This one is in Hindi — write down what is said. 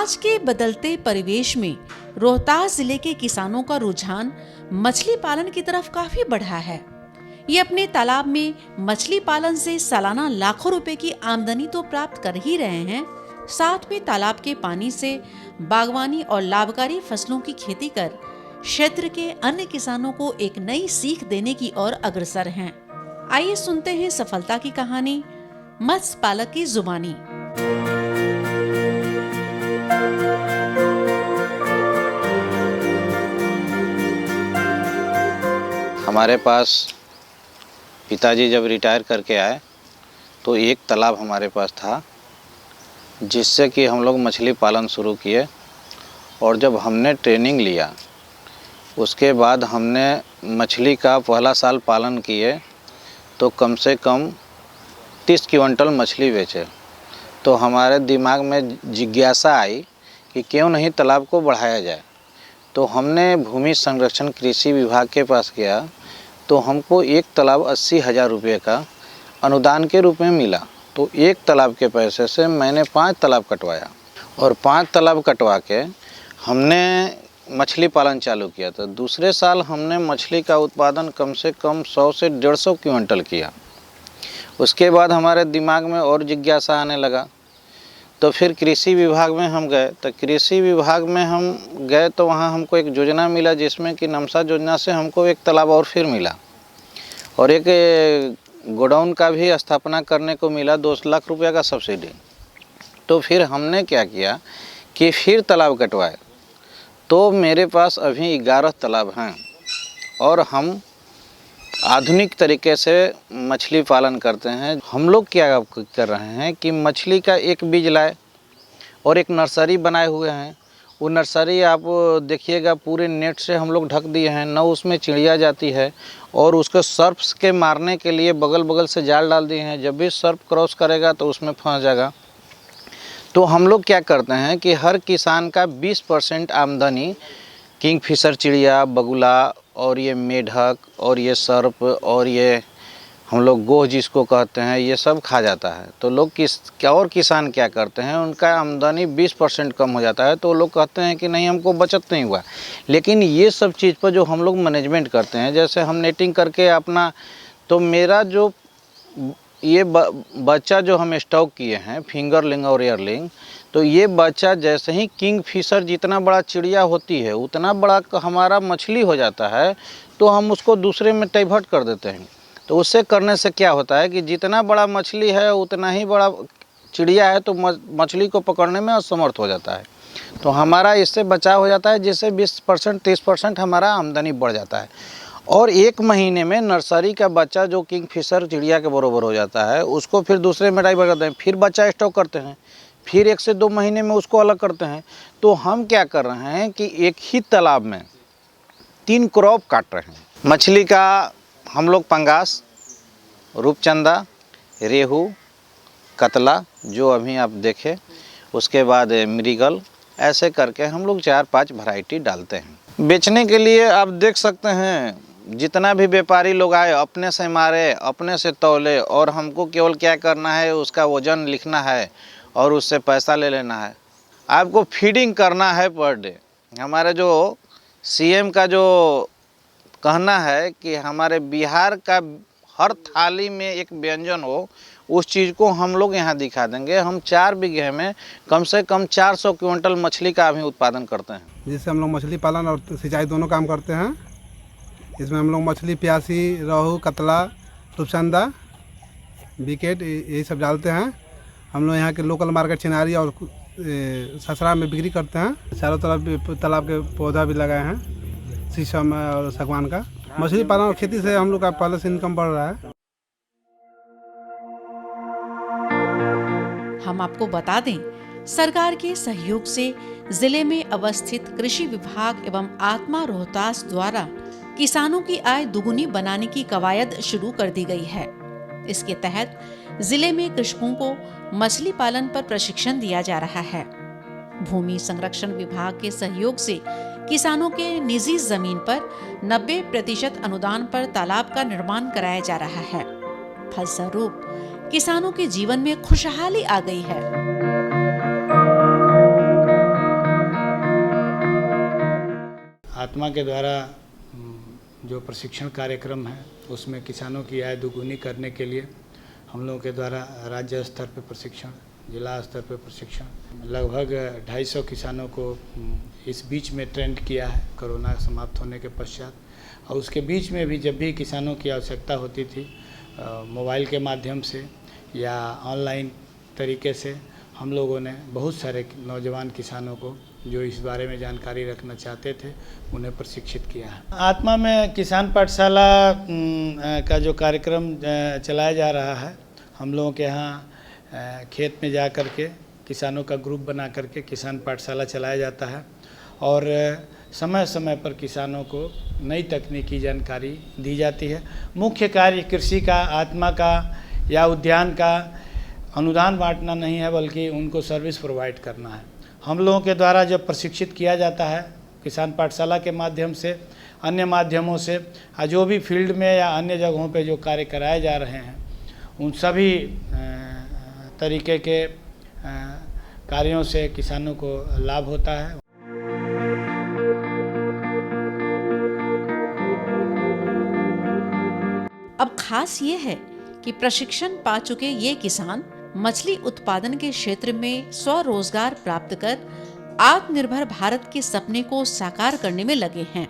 आज के बदलते परिवेश में रोहतास जिले के किसानों का रुझान मछली पालन की तरफ काफी बढ़ा है। ये अपने तालाब में मछली पालन से सालाना लाखों रुपए की आमदनी तो प्राप्त कर ही रहे हैं, साथ में तालाब के पानी से बागवानी और लाभकारी फसलों की खेती कर क्षेत्र के अन्य किसानों को एक नई सीख देने की ओर अग्रसर हैं। आइए सुनते हैं सफलता की कहानी मत्स्य पालक की जुबानी। हमारे पास पिताजी जब रिटायर करके आए तो एक तालाब हमारे पास था, जिससे कि हम लोग मछली पालन शुरू किए। और जब हमने ट्रेनिंग लिया उसके बाद हमने मछली का पहला साल पालन किए तो कम से कम 30 क्विंटल मछली बेचे। तो हमारे दिमाग में जिज्ञासा आई कि क्यों नहीं तालाब को बढ़ाया जाए। तो हमने भूमि संरक्षण कृषि विभाग के पास गया तो हमको एक तालाब 80,000 रुपये का अनुदान के रूप में मिला। तो एक तालाब के पैसे से मैंने 5 तालाब कटवाया और 5 तालाब कटवा के हमने मछली पालन चालू किया। तो दूसरे साल हमने मछली का उत्पादन कम से कम 100 से 150 क्विंटल किया। उसके बाद हमारे दिमाग में और जिज्ञासा आने लगा तो फिर कृषि विभाग में हम गए। तो कृषि विभाग में हम गए तो वहाँ हमको एक योजना मिला, जिसमें कि नमसा योजना से हमको एक तालाब और फिर मिला और एक गोडाउन का भी स्थापना करने को मिला 2 लाख रुपये का सब्सिडी। तो फिर हमने क्या किया कि फिर तालाब कटवाए। तो मेरे पास अभी 11 तालाब हैं और हम आधुनिक तरीके से मछली पालन करते हैं। हम लोग क्या कर रहे हैं कि मछली का एक बीज लाए और एक नर्सरी बनाए हुए हैं। वो नर्सरी आप देखिएगा पूरे नेट से हम लोग ढक दिए हैं, न उसमें चिड़िया जाती है और उसको सर्प के मारने के लिए बगल बगल से जाल डाल दिए हैं। जब भी सर्प क्रॉस करेगा तो उसमें फंस जाएगा। तो हम लोग क्या करते हैं कि हर किसान का 20% आमदनी किंगफिशर चिड़िया, बगुला और ये मेढक और ये सर्प और ये हम लोग गोह जिसको कहते हैं, ये सब खा जाता है। तो लोग किसान क्या करते हैं, उनका आमदनी 20% कम हो जाता है। तो लोग कहते हैं कि नहीं हमको बचत नहीं हुआ। लेकिन ये सब चीज़ पर जो हम लोग मैनेजमेंट करते हैं, जैसे हम नेटिंग करके अपना, तो मेरा जो ये बच्चा जो हम स्टॉक किए हैं फिंगरलिंग और ईयरलिंग, तो ये बच्चा जैसे ही किंगफिशर जितना बड़ा चिड़िया होती है उतना बड़ा हमारा मछली हो जाता है, तो हम उसको दूसरे में डाइवर्ट कर देते हैं। तो उससे करने से क्या होता है कि जितना बड़ा मछली है उतना ही बड़ा चिड़िया है, तो मछली को पकड़ने में असमर्थ हो जाता है। तो हमारा इससे बचाव हो जाता है, जिससे 20% 30% हमारा आमदनी बढ़ जाता है। और 1 महीने में नर्सरी का बच्चा जो किंगफिशर चिड़िया के बराबर हो जाता है, उसको फिर दूसरे में डाइवर्ट करते हैं, फिर बच्चा स्टॉक करते हैं, फिर 1 से 2 महीने में उसको अलग करते हैं। तो हम क्या कर रहे हैं कि एक ही तालाब में 3 क्रॉप काट रहे हैं। मछली का हम लोग पंगास, रूपचंदा, रेहू, कतला जो अभी आप देखें, उसके बाद मृगल, ऐसे करके हम लोग 4-5 वैरायटी डालते हैं। बेचने के लिए आप देख सकते हैं जितना भी व्यापारी लोग आए अपने से मारे, अपने से तौले, और हमको केवल क्या करना है उसका वज़न लिखना है और उससे पैसा ले लेना है। आपको फीडिंग करना है पर डे। हमारे जो सीएम का जो कहना है कि हमारे बिहार का हर थाली में एक व्यंजन हो, उस चीज़ को हम लोग यहाँ दिखा देंगे। हम 4 बीघे में कम से कम 400 क्विंटल मछली का अभी उत्पादन करते हैं, जिससे हम लोग मछली पालन और सिंचाई दोनों काम करते हैं। इसमें हम लोग मछली, प्यासी, रोहू, कतला, रूपचंदा, बिकेट यही सब डालते हैं। हम लोग यहाँ के लोकल मार्केट चिनारी और ससरा में बिक्री करते हैं। चारों तरफ तालाब के पौधा भी लगाए हैं, शीशम और सागवान का। मछली पालन और खेती से हम लोग का पहले से इनकम बढ़ रहा है। हम आपको बता दें, सरकार के सहयोग से जिले में अवस्थित कृषि विभाग एवं आत्मा रोहतास द्वारा किसानों की आय दुगुनी बनाने की कवायद शुरू कर दी गई है। इसके तहत जिले में कृषकों को मछली पालन पर प्रशिक्षण दिया जा रहा है। भूमि संरक्षण विभाग के सहयोग से किसानों के निजी जमीन पर 90% अनुदान पर तालाब का निर्माण कराया जा रहा है। फलस्वरूप किसानों के जीवन में खुशहाली आ गई है। आत्मा के द्वारा जो प्रशिक्षण कार्यक्रम है उसमें किसानों की आय दोगुनी करने के लिए हम लोगों के द्वारा राज्य स्तर पर प्रशिक्षण, जिला स्तर पर प्रशिक्षण, लगभग 250 किसानों को इस बीच में ट्रेंड किया है कोरोना समाप्त होने के पश्चात। और उसके बीच में भी जब भी किसानों की आवश्यकता होती थी मोबाइल के माध्यम से या ऑनलाइन तरीके से हम लोगों ने बहुत सारे नौजवान किसानों को जो इस बारे में जानकारी रखना चाहते थे उन्हें प्रशिक्षित किया है। आत्मा में किसान पाठशाला का जो कार्यक्रम चलाया जा रहा है, हम लोगों के यहाँ खेत में जा कर के किसानों का ग्रुप बना करके किसान पाठशाला चलाया जाता है और समय समय पर किसानों को नई तकनीकी जानकारी दी जाती है। मुख्य कार्य कृषि का, आत्मा का या उद्यान का अनुदान बांटना नहीं है, बल्कि उनको सर्विस प्रोवाइड करना है। हम लोगों के द्वारा जब प्रशिक्षित किया जाता है किसान पाठशाला के माध्यम से, अन्य माध्यमों से, जो भी फील्ड में या अन्य जगहों पे जो कार्य कराए जा रहे हैं उन सभी तरीके के कार्यों से किसानों को लाभ होता है। अब खास ये है कि प्रशिक्षण पा चुके ये किसान मछली उत्पादन के क्षेत्र में स्वरोजगार प्राप्त कर आत्मनिर्भर भारत के सपने को साकार करने में लगे हैं।